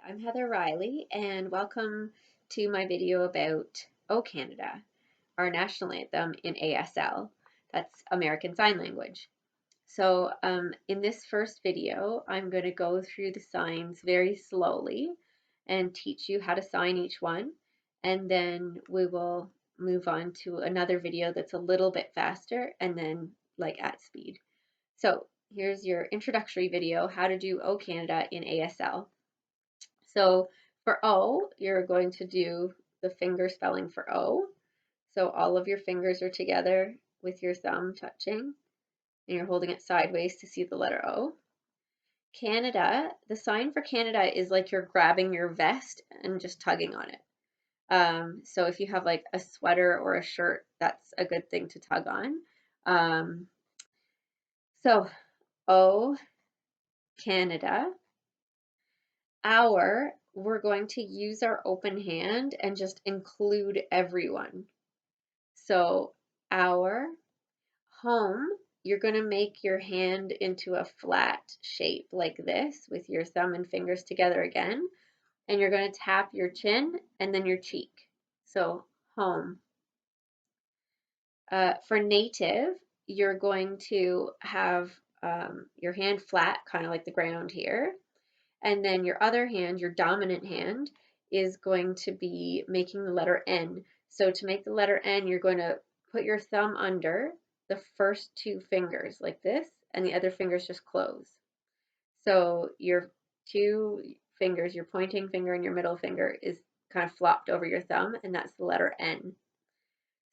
I'm Heather Riley, and welcome to my video about O Canada, our national anthem in ASL. That's American Sign Language. So in this first video, I'm going to go through the signs very slowly and teach you how to sign each one, and then we will move on to another video that's a little bit faster and then like at speed. So here's your introductory video, how to do O Canada in ASL. So for O, you're going to do the finger spelling for O. So all of your fingers are together with your thumb touching, and you're holding it sideways to see the letter O. Canada, the sign for Canada is like you're grabbing your vest and just tugging on it. So if you have like a sweater or a shirt, that's a good thing to tug on. So O, Canada. We're going to use our open hand and just include everyone. So our, home, you're going to make your hand into a flat shape like this with your thumb and fingers together again. And you're going to tap your chin and then your cheek. So home. For native, you're going to have your hand flat, kind of like the ground here. And then your other hand, your dominant hand, is going to be making the letter N. So to make the letter N, you're going to put your thumb under the first two fingers like this, and the other fingers just close. So your two fingers, your pointing finger and your middle finger, is kind of flopped over your thumb, and that's the letter N.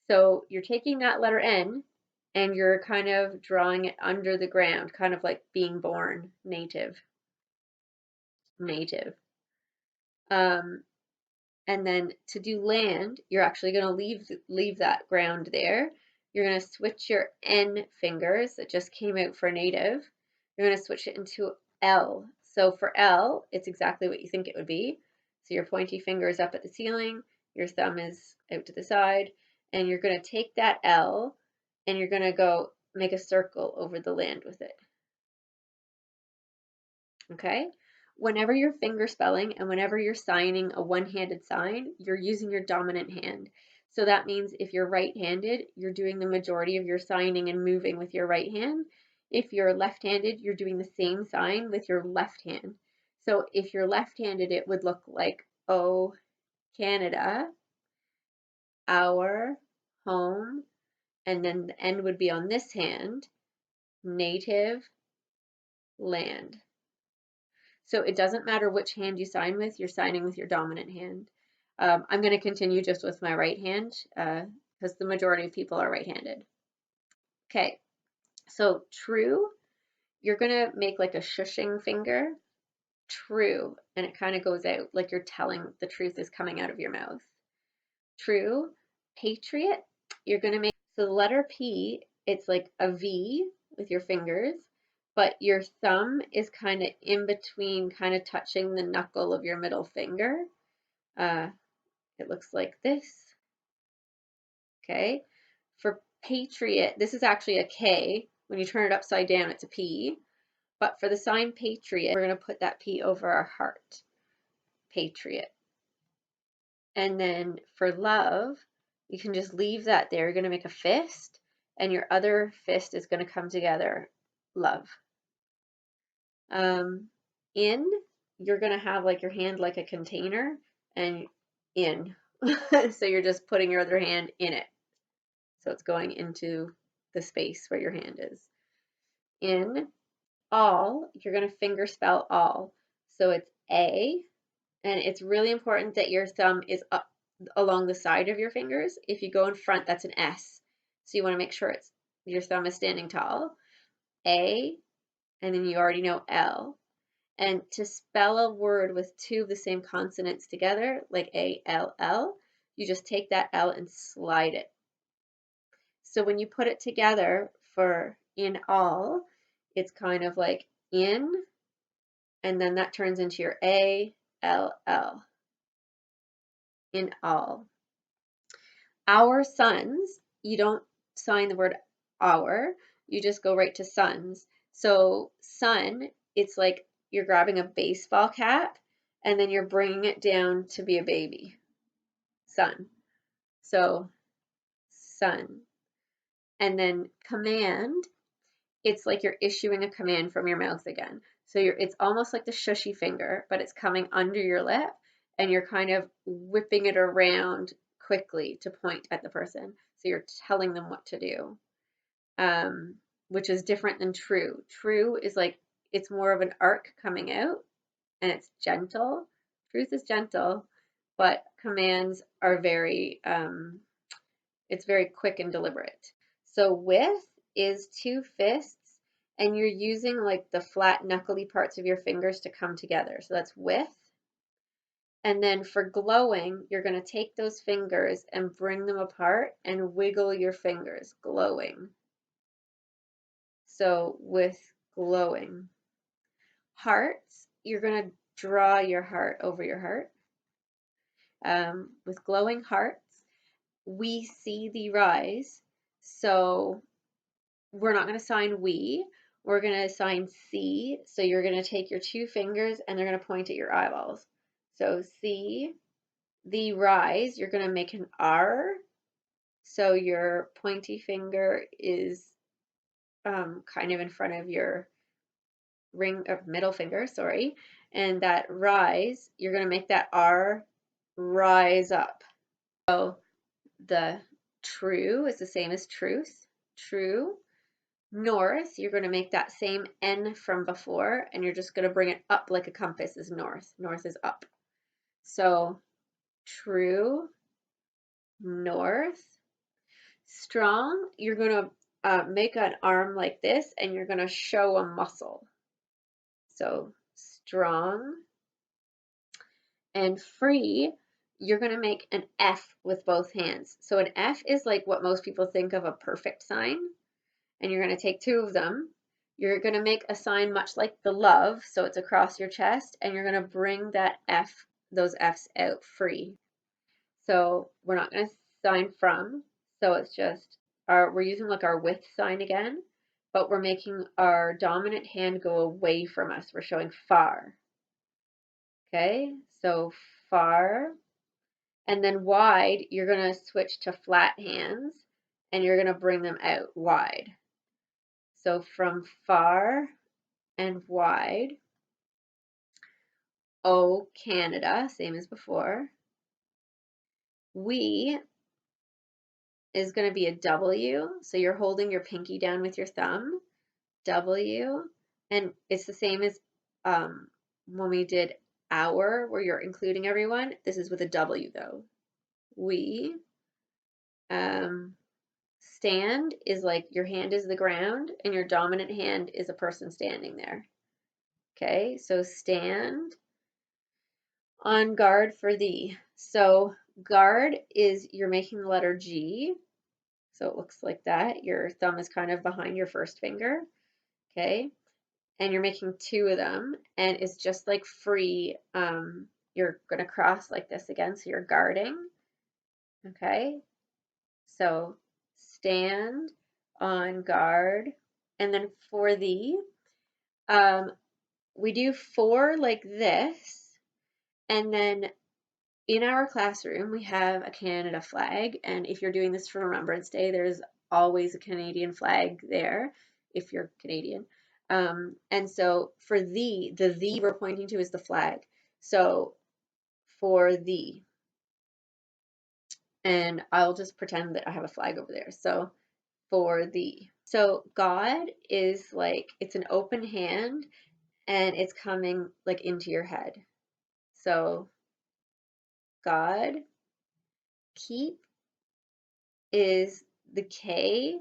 So you're taking that letter N and you're kind of drawing it under the ground, kind of like being born native. And then to do land, you're actually going to leave that ground there. You're going to switch your N fingers that just came out for native. You're going to switch it into L. So for L, it's exactly what you think it would be. So your pointy finger is up at the ceiling, your thumb is out to the side, and you're going to take that L and you're going to go make a circle over the land with it. Okay? Whenever you're finger spelling and whenever you're signing a one-handed sign, you're using your dominant hand. So that means if you're right-handed, you're doing the majority of your signing and moving with your right hand. If you're left-handed, you're doing the same sign with your left hand. So if you're left-handed, it would look like O, Canada, our, home, and then the N would be on this hand, native, land. So it doesn't matter which hand you sign with, you're signing with your dominant hand. I'm going to continue just with my right hand because the majority of people are right-handed. Okay, so true, you're going to make like a shushing finger, true, and it kind of goes out like you're telling the truth is coming out of your mouth. True, patriot, you're going to make, so the letter P, it's like a V with your fingers, but your thumb is kind of in between, kind of touching the knuckle of your middle finger. It looks like this. Okay. For patriot, this is actually a K. When you turn it upside down, it's a P. But for the sign patriot, we're going to put that P over our heart. Patriot. And then for love, you can just leave that there. You're going to make a fist, and your other fist is going to come together. Love. In, you're going to have like your hand like a container, and in. So you're just putting your other hand in it. So it's going into the space where your hand is. In, all, you're going to finger spell all. So it's A, and it's really important that your thumb is up along the side of your fingers. If you go in front, that's an S. So you want to make sure your thumb is standing tall. A, and then you already know L. And to spell a word with two of the same consonants together, like A-L-L, you just take that L and slide it. So when you put it together for in all, it's kind of like in, and then that turns into your A-L-L. In all. Our sons, you don't sign the word our, you just go right to sons. So son, it's like you're grabbing a baseball cap and then you're bringing it down to be a baby. Sun. So sun. And then command, it's like you're issuing a command from your mouth again. So it's almost like the shushy finger, but it's coming under your lip and you're kind of whipping it around quickly to point at the person. So you're telling them what to do, which is different than true. True is like, it's more of an arc coming out and it's gentle. Truth is gentle, but commands are very, it's very quick and deliberate. So with is two fists, and you're using like the flat knuckly parts of your fingers to come together. So that's with. And then for glowing, you're going to take those fingers and bring them apart and wiggle your fingers, glowing. So with glowing. Hearts, you're going to draw your heart over your heart. With glowing hearts, we see thee rise. So we're not going to sign we. We're going to sign see. So you're going to take your two fingers and they're going to point at your eyeballs. So see the rise. You're going to make an R. So your pointy finger is kind of in front of your middle finger, sorry. And that rise, you're going to make that R rise up. So the true is the same as truth. True. North, you're going to make that same N from before, and you're just going to bring it up like a compass is north. North is up. So true, north. Strong, you're going to make an arm like this, and you're going to show a muscle. So strong. And free, you're going to make an F with both hands. So an F is like what most people think of a perfect sign. And you're going to take two of them. You're going to make a sign much like the love, so it's across your chest, and you're going to bring that F, those F's out free. So we're not going to sign from, so it's just we're using like our with sign again, but we're making our dominant hand go away from us. We're showing far. Okay, so far. And then wide, you're going to switch to flat hands, and you're going to bring them out wide. So from far and wide. O, Canada, same as before. We is going to be a W, so you're holding your pinky down with your thumb. W, and it's the same as when we did our, where you're including everyone. This is with a W though. We. Stand is like your hand is the ground and your dominant hand is a person standing there. Okay, so stand. On guard for thee. So guard is you're making the letter G. So it looks like that. Your thumb is kind of behind your first finger. Okay. And you're making two of them. And it's just like free. You're going to cross like this again. So you're guarding. Okay. So stand, on guard. And then for thee, we do four like this. And then in our classroom, we have a Canada flag, and if you're doing this for Remembrance Day, there's always a Canadian flag there, if you're Canadian. And so for the we're pointing to is the flag. So for the, and I'll just pretend that I have a flag over there. So for the. So God is like, it's an open hand, and it's coming like into your head. So God. Keep is the K,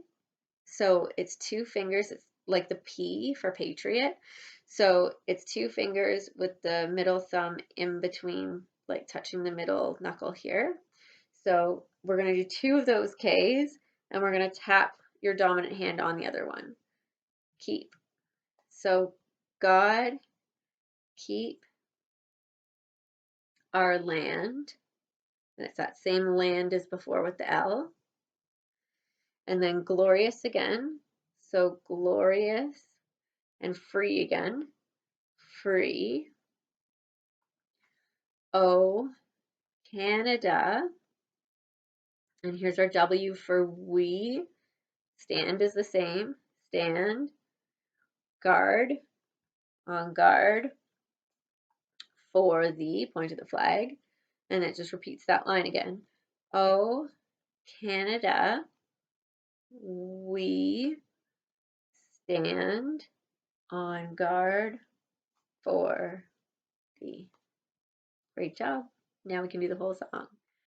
so it's two fingers, it's like the P for patriot. So it's two fingers with the middle thumb in between, like touching the middle knuckle here. So we're going to do two of those Ks, and we're going to tap your dominant hand on the other one. Keep. So God, keep our land. And it's that same land as before with the L. And then glorious again. So glorious and free again. Free. O, Canada. And here's our W for we. Stand is the same. Stand, guard, on guard for the, point of the flag. And it just repeats that line again. O, Canada, we stand on guard for the. Great job. Now we can do the whole song.